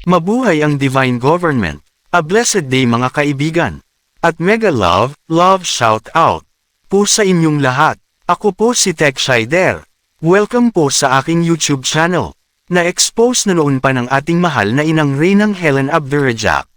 Mabuhay ang Divine Government. A blessed day mga kaibigan. At mega love shout out po sa inyong lahat. Ako po si Tech Shider. Welcome po sa aking YouTube channel. Na-expose na noon pa ng ating mahal na inang Reynang Helen Abdurrahman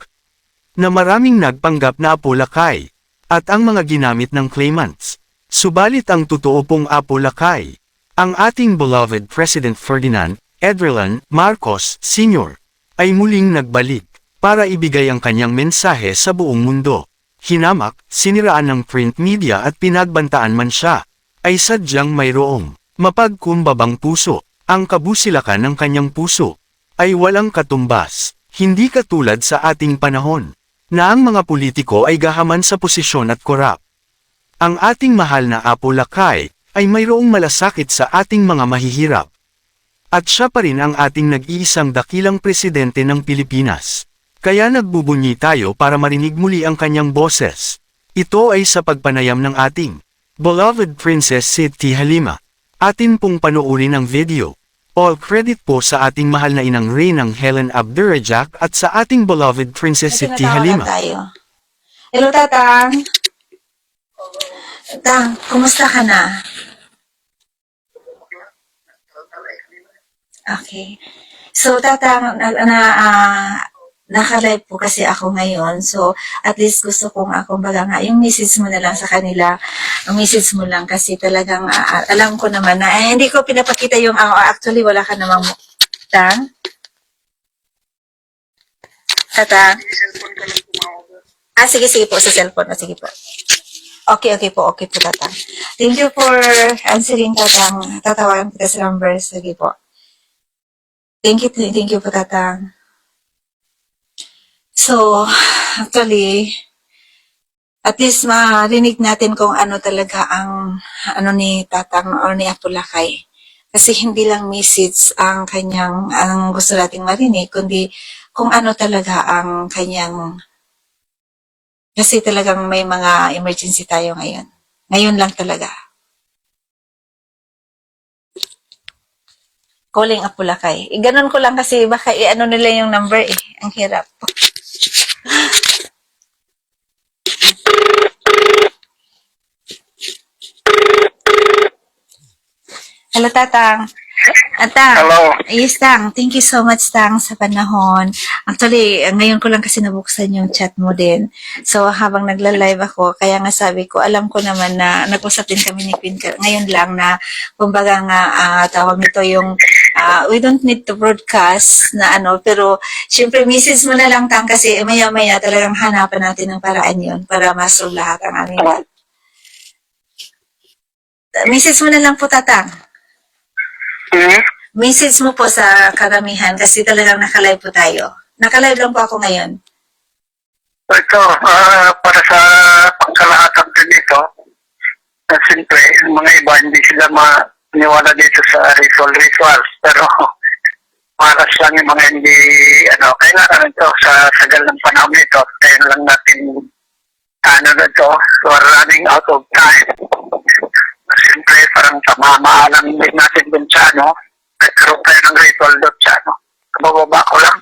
na maraming nagpanggap na Apo Lakay at ang mga ginamit ng claimants. Subalit ang totoo pong Apo Lakay, ang ating beloved President Ferdinand Edrelan Marcos Sr. ay muling nagbalik para ibigay ang kanyang mensahe sa buong mundo. Hinamak, siniraan ng print media at pinagbantaan man siya, ay sadyang mayroong mapagkumbabang puso. Ang kabusilakan ng kanyang puso ay walang katumbas, hindi katulad sa ating panahon, na ang mga politiko ay gahaman sa posisyon at korap. Ang ating mahal na Apo Lakay ay mayroong malasakit sa ating mga mahihirap. At siya pa rin ang ating nag-iisang dakilang presidente ng Pilipinas. Kaya nagbubunyi tayo para marinig muli ang kanyang boses. Ito ay sa pagpanayam ng ating beloved Princess Siti Halima. Atin pong panuorin ang video. All credit po sa ating mahal na inang Reynang Helen Abdurrahman at sa ating beloved Princess Siti Halima. Hello, Tatang. Tatang, kumusta ka na? Okay. So, Tatang, naka-live po kasi ako ngayon. So, at least gusto kong kumbaga nga, yung message mo na lang sa kanila, ang message mo lang kasi talagang, alam ko naman na, hindi ko pinapakita yung, actually, wala ka namang, Tatang? Tatang? Sige po, sa cellphone. Sige po. Okay po, Tatang. Thank you for answering, Tatang. Tatawagan kita sa number. Sige po. Thank you po, Tatang. So, actually, at least marinig natin kung ano talaga ang ni Tatang o ni Apo Lakay. Kasi hindi lang message ang gusto nating marinig, kundi kung ano talaga ang kanyang, kasi talagang may mga emergency tayo ngayon. Ngayon lang talaga. Calling Apo Lakay. Ganun ko lang kasi baka ano nila yung number eh. Ang hirap. Hello, Tatang. Tang. Hello. Yes, Tang. Thank you so much, Tang, sa panahon. Actually, ngayon ko lang kasi nabuksan yung chat mo din. So, habang nagla-live ako, kaya nga sabi ko, alam ko naman na nag-usap din kami ni Queen ngayon lang na, kumbaga nga, tawag nito yung, we don't need to broadcast na pero, syempre, message mo na lang, Tang, kasi maya-maya talagang hanapan natin ng paraan yun para masolve lahat ang aming. Message mo na lang po, Tatang. Message mo po sa karamihan kasi talagang naka-live po tayo. Naka-live lang po ako ngayon. Ito, para sa pangkalahatan din ito, siyempre, yung mga iba hindi sila maniwala dito sa rituals. Pero, maras lang yung mga hindi, kailangan ito sa sagal ng panahon nito. Kaya lang natin, we're running out of time. Siyempre, parang tamamaalam din natin dun sa nagkaroon tayo ng ritual dun sa kabababa ko lang.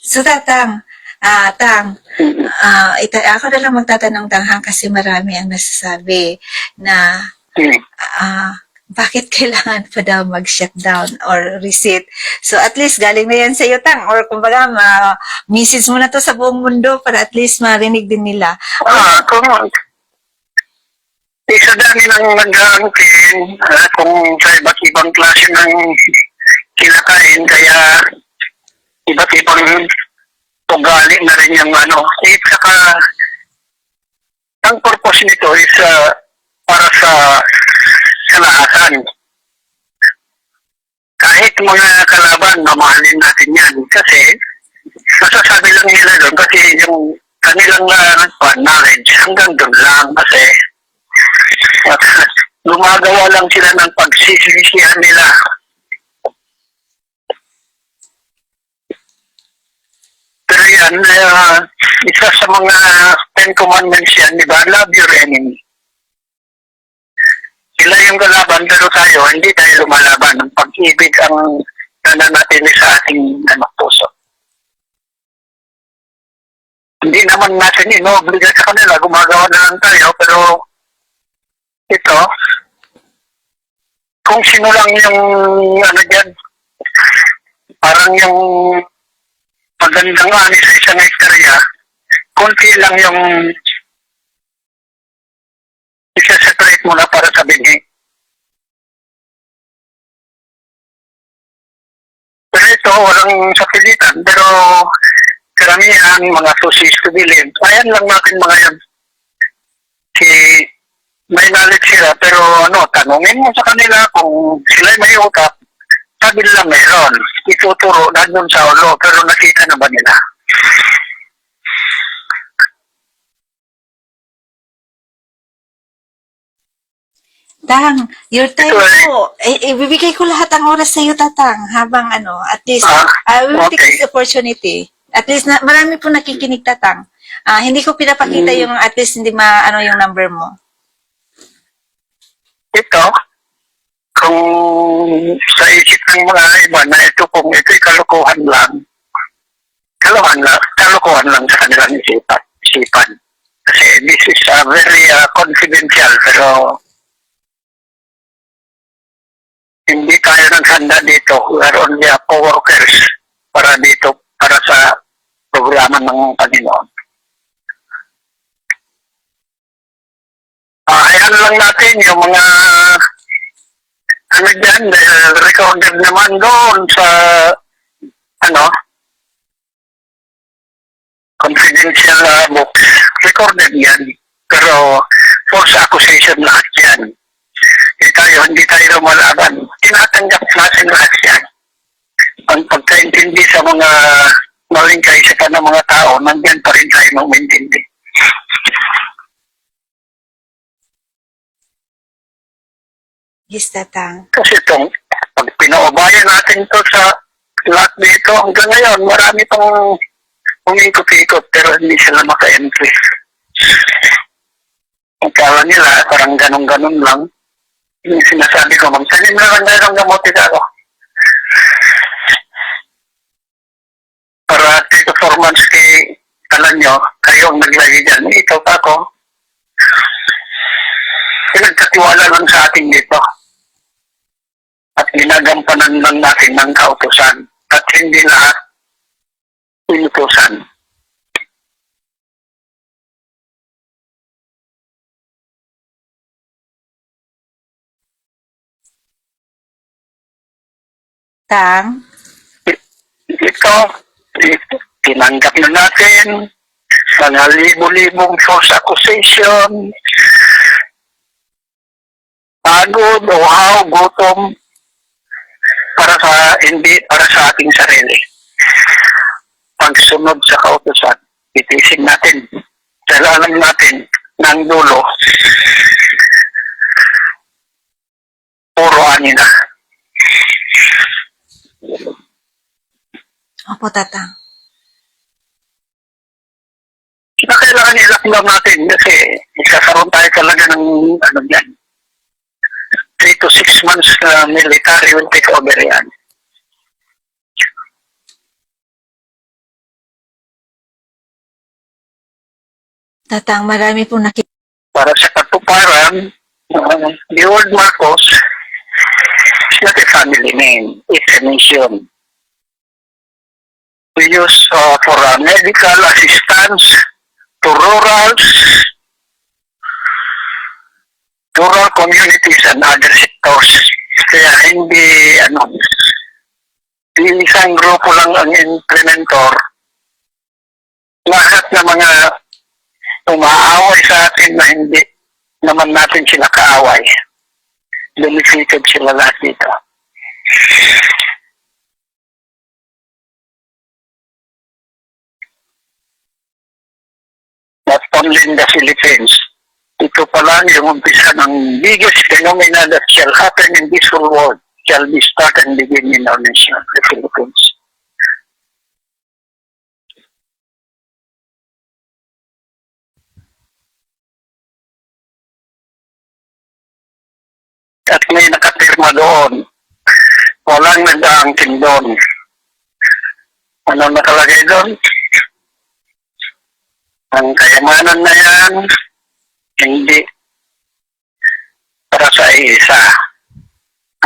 So, Tatang, ako na lang magtatanong, Tang, kasi marami ang nasasabi na, bakit kailangan pa daw mag-shutdown or reset? So, at least galing na yan sa iyo, Tang. Or kumbaga, message mo na to sa buong mundo para at least marinig din nila. Kung isa dami ng nag-aangkin kung sa iba't ibang klase ng kinakain, kaya iba't ibang ugali na rin yung saka ang purpose nito is para sa lahasan. Kahit mga kalaban, mamahalin natin yan. Kasi, masasabi lang nila doon kasi yung kanilang knowledge hanggang doon lang kasi gumagawa lang sila ng pagsisisihan nila. Pero yan, isa sa mga 10 commandments yan, di ba? Love your enemy. Sila yung kalaban lumalaban, pero tayo, hindi tayo lumalaban. Ang pag-ibig ang nananatili sa ating puso. Hindi naman natin inobliga sa kanila, gumagawa na lang tayo, pero ito, kung sino lang yung dyan, parang yung magandang ani sa isang hektarya, konti lang yung isa-separate mo na para sa binhi. Pero ito, walang sapilitan, pero karamihan, mga susis to believe, ayan lang natin mga yan. Si may knowledge sila, pero tanungin mo sa kanila kung sila may utak, sabi nila meron. Ituturo na dun sa ulo, pero nakita na ba nila? Tang, your time Ito po. Ibibigay ko lahat ang oras sa iyo, Tatang, habang at least, I will take okay. this opportunity. At least, marami po nakikinig, Tatang. Hindi ko pinapakita yung, at least, hindi yung number mo. Ito, kung sa isip ng mga iba na ito, kung ito'y kalokohan lang sa kanilang isipan. Kasi this is very confidential, pero hindi tayo naghanda dito. We are only co-workers para dito, para sa programa ng Panginoon. Ayan lang natin yung mga dyan, dahil recorded naman doon sa confidential books. Recorded yan. Pero false accusation lahat yan. Hindi tayo lumalaban. Tinatanggap natin lahat yan. Ang pagkaintindi sa mga maling kaisipan ng mga tao, nandyan pa rin tayo mag-intindi. Yes, Tatang. Kasi pag pinaubayan natin to sa lahat dito, hanggang ngayon, marami pang umikot-ikot, pero hindi sila maka-entry. Ang kala nila, parang ganun-ganun lang. Yung sinasabi ko, magsalim na lang tayo ng gamote ako. Para 3 to 4 months alam nyo, kayo ang naglagay dyan. Ito pa ako. Pinagkatiwala lang sa ating dito. At ginagampanan lang natin ng kautusan. At hindi lahat inutusan. Tang, Ito, tinanggap na natin mga libo-libong false accusation, pagod, uhaw, gutom, hindi para sa ating sarili. Pagsunod sa kautusan, itisin natin, kailangan natin ng dulo, puro ani na. opo, Tatang. Na kailangan ilaklam natin kasi ikakaroon tayo talaga ng yan. 3 to 6 months na military will take over yan. Tatang, marami po Para sa katuparan, the word Marcos is not a family name, it's a nation. We use for medical assistance to rural communities and other sectors. Kaya hindi isang grupo lang ang implementor. Lahat na mga umaaway sa atin na hindi naman natin sila kaaway. Benefited sila lahat dito. Not only in the Philippines. Ito pa lang yung umpisa ng biggest phenomena that shall happen in this whole world shall be started and begin in our nation, the Philippines. at may nakapirma doon. Walang nag-aangkin doon. Ano nakalagay doon? Ang kayamanan na yan, hindi para sa isa.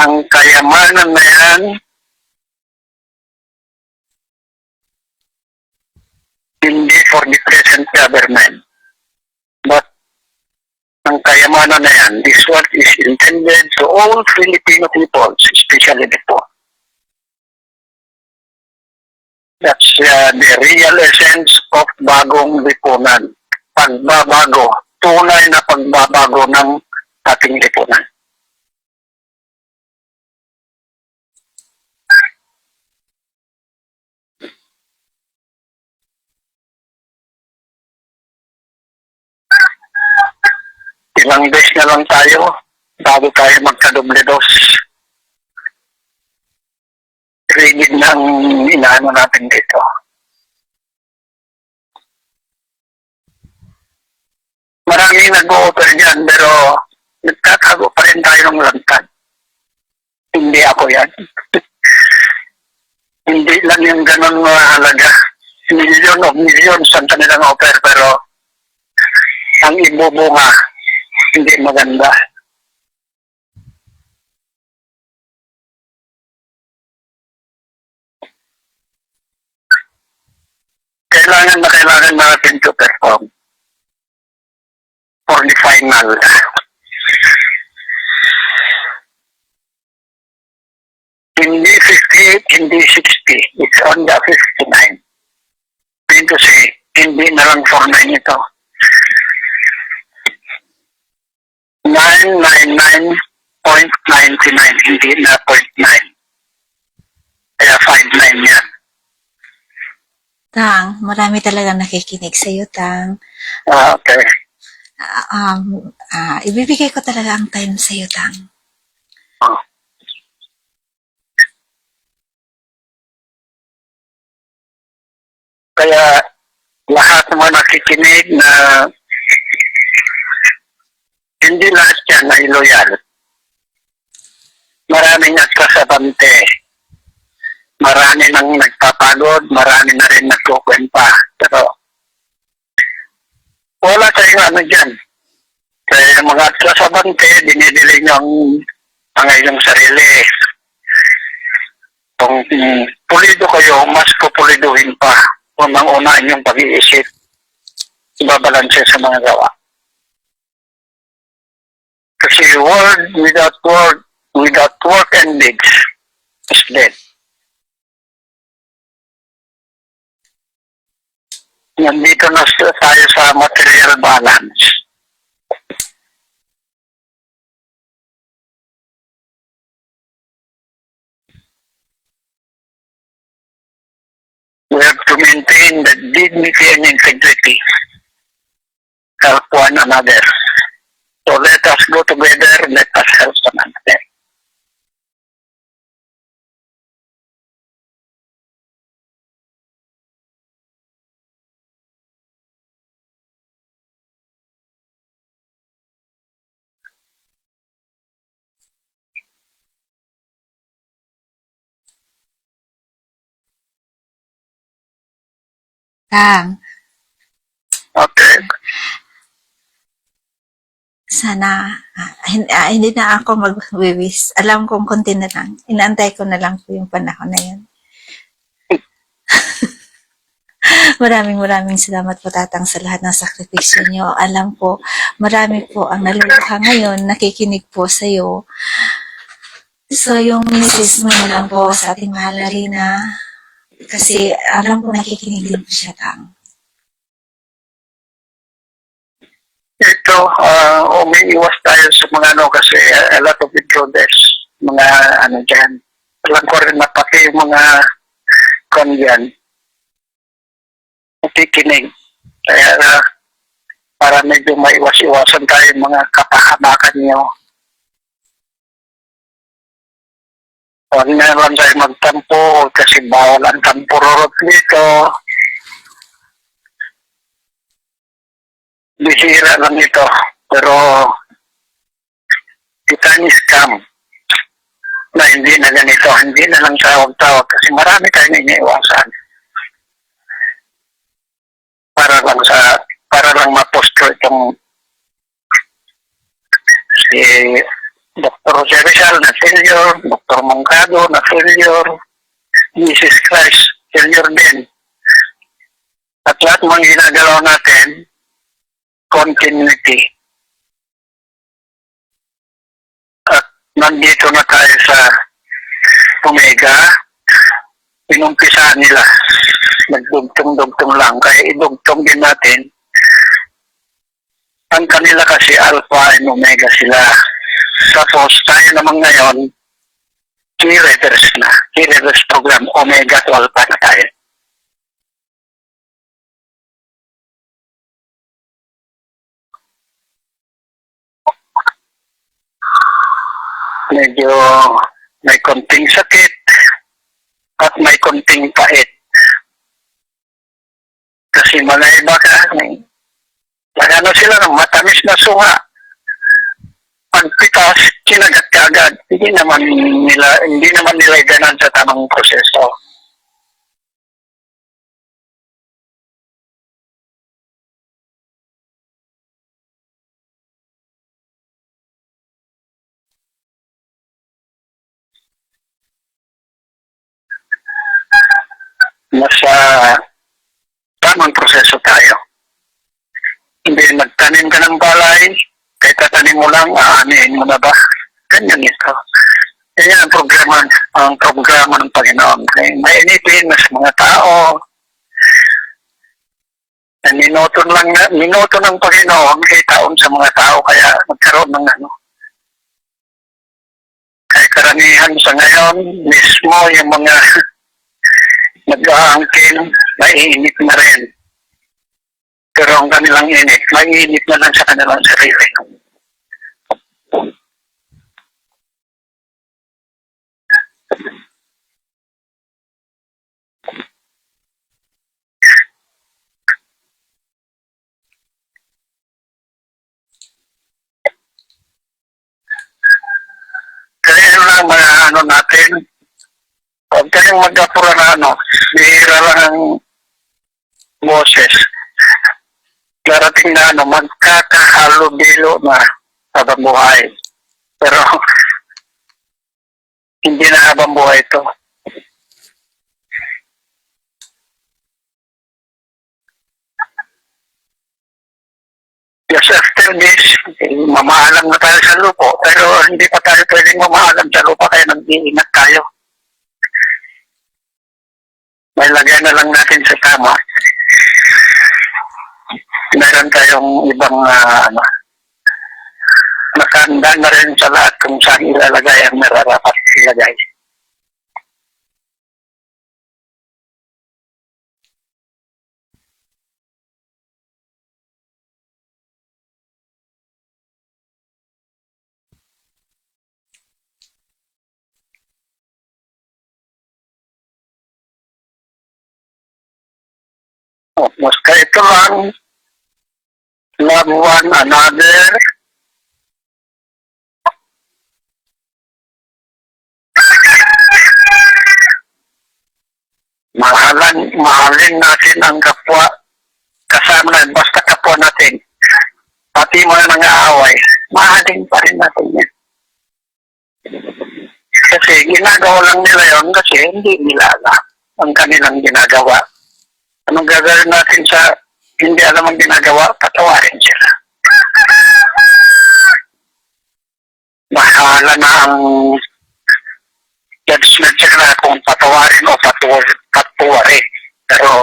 Ang kayamanan na yan, hindi for the present government. But ang kayamanan na yan, this one is intended to all Filipino peoples, especially the poor. That's the real essence of bagong lipunan. Pagbabago, tunay na pagbabago ng ating lipunan. Ilang beses na lang tayo bago tayo magkadoble dos. Rigid ng inaano natin dito. Maraming nag-o-offer dyan pero nagtatago pa rin tayo ng lantad. Hindi ako yan. Hindi lang yung ganun halaga. Million of millions ang kanilang offer pero ang ibubunga hindi maganda. Kailangan natin to perform for the final. Hindi 58, hindi 60. It's on the 59. Mean to say, hindi na lang 49 ito. 999.99, hindi na 0.9. Kaya 59 yan. Tang, marami talaga nakikinig sa iyo, Tang. Okay. Ibibigay ko talaga ang time sa iyo, Tang. Oh. Kaya lahat naman nakikinig na hindi lahat yan ay loyal. Maraming nagkasabante. Marami nang nagpapagod, marami na rin nagkukwenta. Pero wala tayong ano dyan. Kaya mga kasabante, dinidili nyo ang inyong sarili. Kung pulido kayo, mas pupuliduhin pa. Unang-una inyong pag-iisip. Ibabalanse sa mga gawa. Kasi word without work and deeds is dead. Nandito na tayo sa material balance. We have to maintain the dignity and integrity. Help one another. So let us go together, let us help one another. Tang, Okay. sana hindi na ako mag-wish. Alam kong konti na lang. Inaantay ko na lang po yung panahon na yun. Maraming salamat po, Tatang, sa lahat ng sakripisyo nyo. Alam po, marami po ang naluluha ngayon, nakikinig po sa iyo. So, yung misis mo na lang po sa ating mahal na Rina, kasi alam ko nakikinig din po siya, Tang. Ito, umiiwas tayo sa mga ano kasi a lot of intruders, mga ano dyan. Alam ko rin na pati yung mga dyan, nakikinig. Kaya para medyo maiwas-iwasan tayo yung mga kapahamakan nyo. Huwag na lang tayo magtampo kasi bawal ang tampururot dito. Bihira lang ito. Pero di tayo online scam na hindi na ganito, hindi na lang tawag-tawag kasi marami tayong iniiwasan para lang ma-post ko itong si Dr. Jose Rizal na failure, Dr. Mongcado na failure, Jesus Christ failure din. At lahat ng ginagalaw natin, continuity. At nandito na tayo sa Omega, inumpisahan nila. Nagdugtong-dugtong lang. Kaya idugtong din natin. Ang kanila kasi Alpha and Omega sila. Tapos tayo naman ngayon, key reverse na. Key reverse program, Omega to Alpha na tayo. Medyo may konting sakit at may konting pait. Kasi mga iba ka, nagano sila ng matamis na suha. Pagpitas, kinagat ka agad. Hindi naman nila ganan sa tamang proseso. Nasa tamang proseso tayo. Hindi nagtanim ka ng balay, kahit tatanim mo lang, aanihin mo na ba? Ganyan ito. Kaya ang programa ng Panginoon. Mainipin na sa mga tao. Minuto ng Panginoon kay taon sa mga tao, kaya nagkaroon ng kaya karamihan sa ngayon, mismo yung mga nag-aangkin, maiinit na rin. Pero ang kanilang init, maiinit na lang sa kanilang sarili. Kaya yun lang mga natin, huwag kayong mag-apura na bihira lang ang boses. Darating na magkakahalo-bilo na habang buhay. Pero hindi na habang buhay ito. Just after this, mamaalam na tayo sa lupo. Pero hindi pa tayo pwedeng mamaalam sa lupa kaya nag-iingat tayo. May lagay na lang natin sa tama. Meron tayong ibang nakahanda na rin sa lahat kung saan ilalagay ang nararapat ilagay. Basta ito lang, love one another, mahalin natin ang kapwa, kasama na, basta kapwa natin, pati mga nang-aaway, mahalin pa rin natin yan. Kasi ginagawa lang nila yon kasi hindi nila alam ang kanilang ginagawa. Anong gagawin natin sa hindi alam ang ginagawa, patawarin sila. Mahala na ang judgment sila kung patawarin o patuwarin. Pero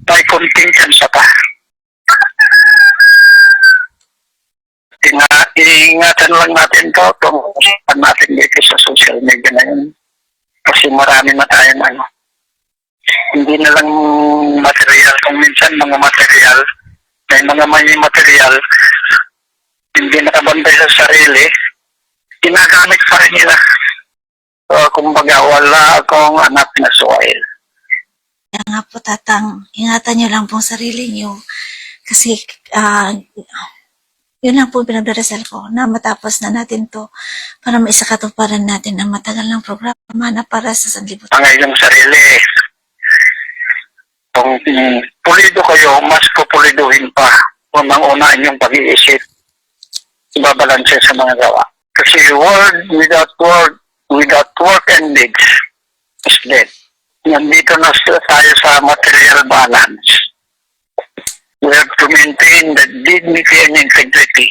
may contingency pa. Iingatan lang natin to kung saan natin dito sa social media na yun. Kasi marami na tayong hindi na lang material, kung minsan mga material, may material, hindi nakabantay sa sarili, ginagamit pa rin nila. So, kumbaga, wala akong anak na soil. Kaya nga po, Tatang, ingatan nyo lang pong sarili nyo. Kasi Yun lang po pinagdarasal ko na matapos na natin to para maisakatuparan natin ang matagal ng programa na para sa sanlibutan. Ang inyong sarili. Kung pulido kayo, mas pupuliduhin pa. Unang-una inyong pag-iisip. Ibabalanse sa mga gawa. Kasi without work and deeds is dead. Nandito na tayo sa material balance. We have to maintain the dignity and integrity.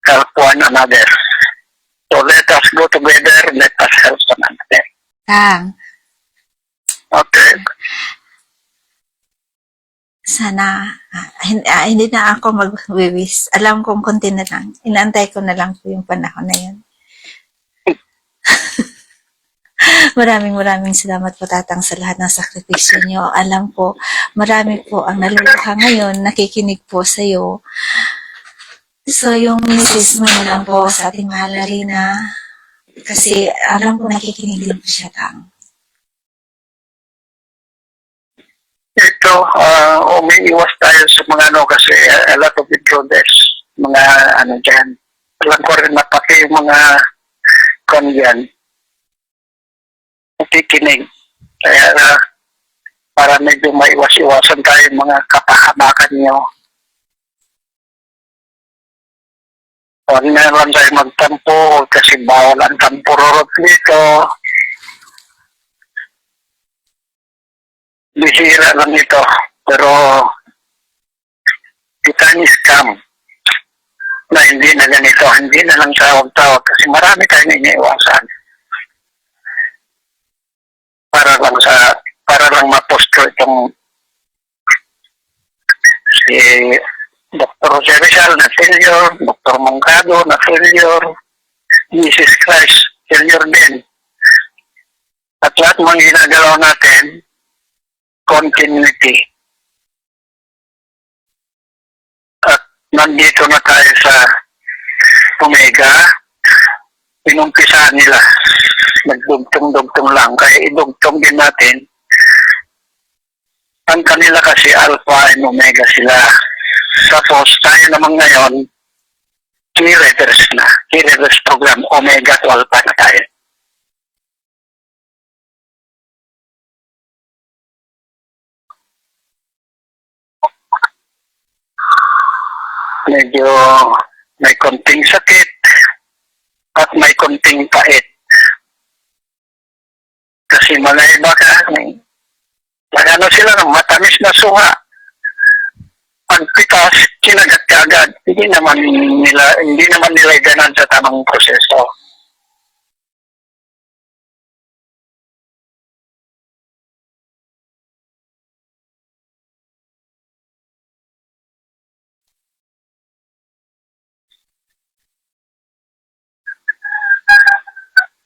Help one another. So let us go together, let us help one another. Tang, Okay. sana hindi na ako mag-wish. Alam kong konti na lang. Inaantay ko na lang po yung panahon na yun. Maraming salamat po Tatang sa lahat ng sakripisyo niyo. Alam po, marami po ang naluluha ngayon, nakikinig po sa iyo. So yung misis mo na lang po sa ating mahal na Rina, kasi alam ko nakikinig din po siya, Tang. Ito, umiiwas tayo sa mga kasi a lot of intruders, mga dyan. Alam ko rin na pati yung mga dyan, nakikinig. Kaya para medyo maiwas-iwasan tayo yung mga kapahamakan nyo. Huwag na lang tayo magtampo kasi bawal ang tampururot dito. Bihira lang ito. Pero kita ni scam na hindi na ganito. Hindi na lang tawag-tawag kasi marami tayong iniiwasan. Para lang mapostro itong si Dr. Jose Rizal na failure, Dr. Mongado na failure, Jesus Christ failure din. At lahat mga ginagalaw natin, continuity. At nandito na tayo sa Omega, pinumpisahan nila. Nagdugtong-dugtong lang. Kaya idugtong din natin. Ang kanila kasi Alpha and Omega sila. Tapos tayo naman ngayon, key reverse na. Key reverse program, Omega to Alpha na tayo. Medyo may konting sakit at may konting pait. Kasi mga iba nagano sila ng matamis na suha. Pagpitas, kinagat ka agad. Hindi naman nila ganan sa tamang proseso.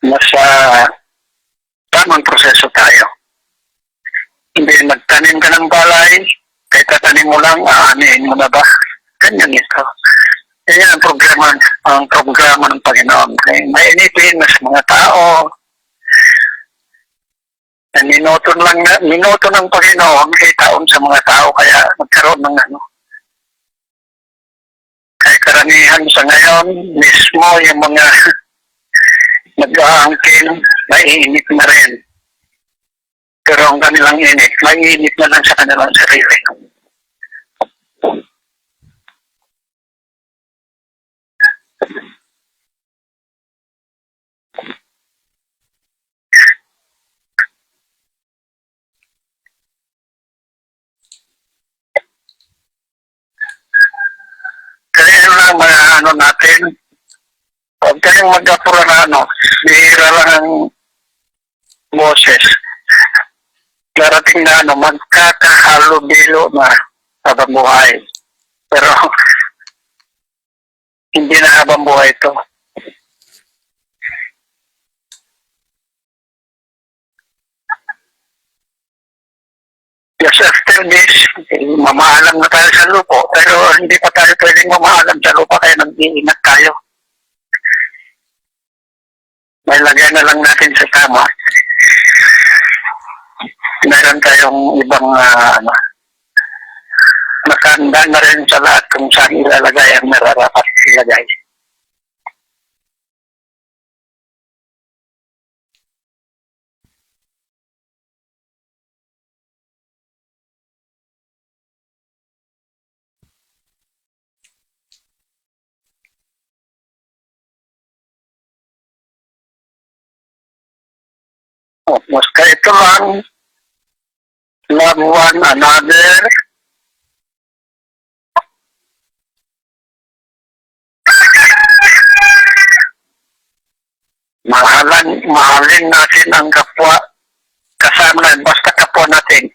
Nasa tamang proseso tayo. Hindi nagtanim ka ng balay, kahit tatanim mo lang, aanihin mo na ba? Ganyan ito. Yan ang programa ng Panginoon. Mainipin na sa mga tao. Minuto ng Panginoon ay taon sa mga tao, kaya magkaroon ng Kaya karamihan sa ngayon, mismo yung mga nag-aangkin, maiinit na rin. Pero ang kanilang init, maiinit na lang sa kanilang sarili. Kaya lang mga natin, huwag kayong mag-apura na bihira lang ang boses. Darating na magkakahalo-bilo na habang buhay. Pero hindi na habang buhay ito. Just after this, mamaalam na tayo sa lupo. Pero hindi pa tayo pwedeng mamaalam sa lupa kaya nag-iingat tayo. May lagay na lang natin sa tama. Meron tayong ibang nakahanda na rin sa lahat kung saan ilalagay ang nararapat ilagay. Basta ito lang, love one another, mahalin natin ang kapwa, kasama, basta kapwa natin,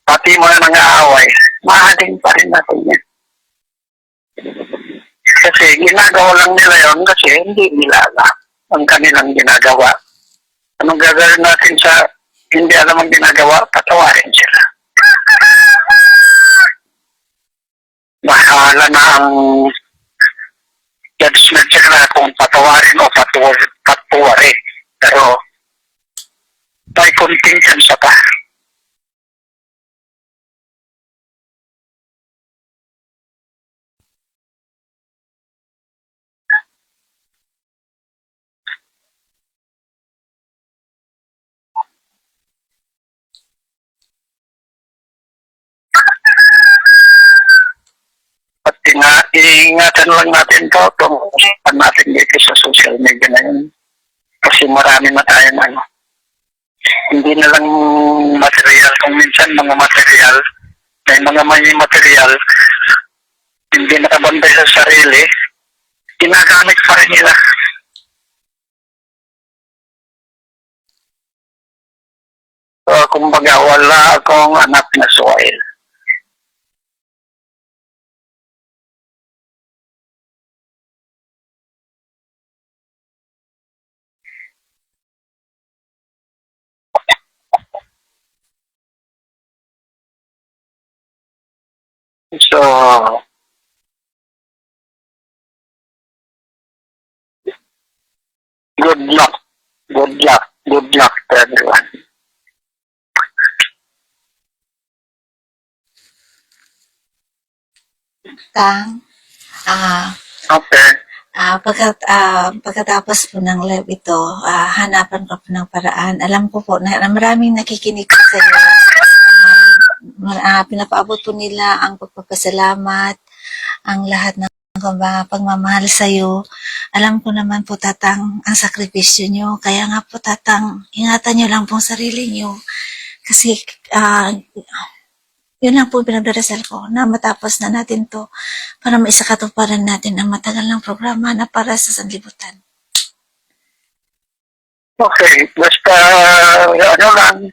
pati mga nang-aaway, mahalin pa rin natin yan. Kasi ginagawa lang nila yun kasi hindi nila alam ang kanilang ginagawa. Anong gagawin natin sa hindi alam ang ginagawa, patawarin sila. Bahala na ang judgment sila kung patawarin o patuwarin. Pero may contingency pa. At iingatan lang natin to, tungkol natin dito sa social media na yun. Kasi marami na tayong hindi na lang material, kung minsan mga material, may material, hindi nakabantay sa sarili, ginagamit pa rin nila. So, kumbaga, wala akong anak na soil. So, good luck. Good luck. Good luck to everyone. Tang, Okay. pagkatapos po ng live ito, hanapan ko po ng paraan. Alam ko po na maraming nakikinig po sa iyo. Pinapaabot po nila ang pagpapasalamat, ang lahat ng pagmamahal sa iyo. Alam ko naman po, Tatang, ang sakripisyo nyo. Kaya nga po, Tatang, ingatan nyo lang po ang sarili nyo. Kasi, yun lang po pinagdarasal ko, na matapos na natin to para maisakatuparan natin ang matagal ng programa na para sa sanlibutan. Okay. Basta, lang,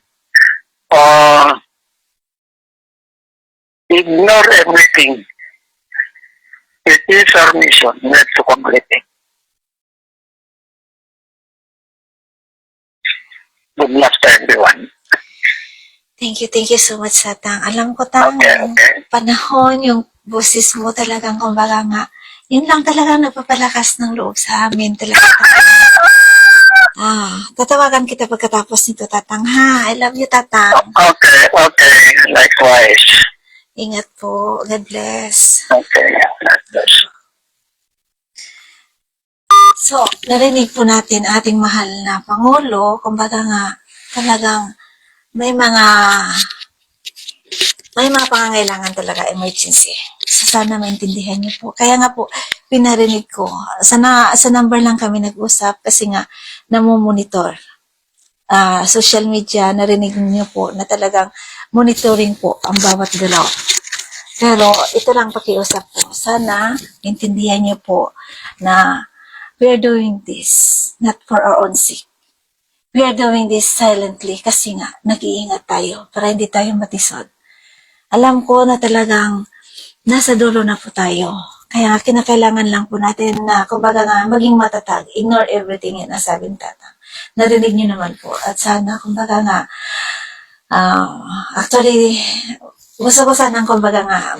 ignore everything. It is our mission. We have to complete it. Good luck to everyone. Thank you so much, Tatang. Alam ko, Tang, Okay. panahon, yung boses mo talagang, kumbaga nga, yun lang talagang nagpapalakas ng loob sa amin talaga. Tatawagan kita pagkatapos nito, Tatang, ha? I love you, Tatang. Okay. Likewise. Ingat po. God bless. Okay. So, narinig po natin ating mahal na Pangulo, kumbaga nga, talagang may mga pangangailangan talaga, emergency. So, sana maintindihan niyo po. Kaya nga po, pinarinig ko. Sa number lang kami nag-usap kasi nga, namumonitor. Social media, narinig niyo po na talagang monitoring po ang bawat galaw. Pero, ito lang pakiusap po. Sana, intindihan niyo po na we are doing this not for our own sake. We are doing this silently kasi nga nag-iingat tayo para hindi tayo matisod. Alam ko na talagang nasa dulo na po tayo. Kaya kinakailangan lang po natin na kumbaga nga maging matatag. Ignore everything yan, sabi ng Tatang. Narinig niyo naman po. At sana kumbaga nga actually gusto ko sanang kumbaga nga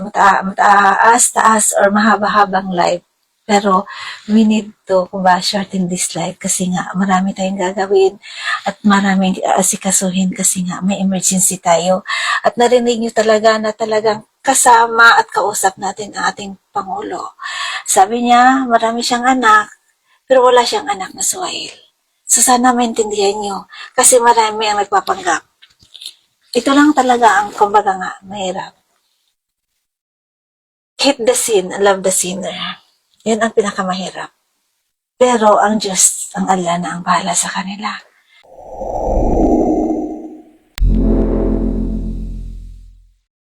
taas or mahaba-habang live. Pero we need to shorten this life kasi nga marami tayong gagawin at maraming asikasuhin kasi nga may emergency tayo. At narinig nyo talaga na talagang kasama at kausap natin ang ating Pangulo. Sabi niya, marami siyang anak, pero wala siyang anak na Suhail. So sana maintindihan niyo, kasi marami ang nagpapanggap. Ito lang talaga ang, kumbaga nga, mahirap. Hate the sin and love the sinner. Yan ang pinakamahirap. Pero ang Diyos, ang Allah na ang bahala sa kanila.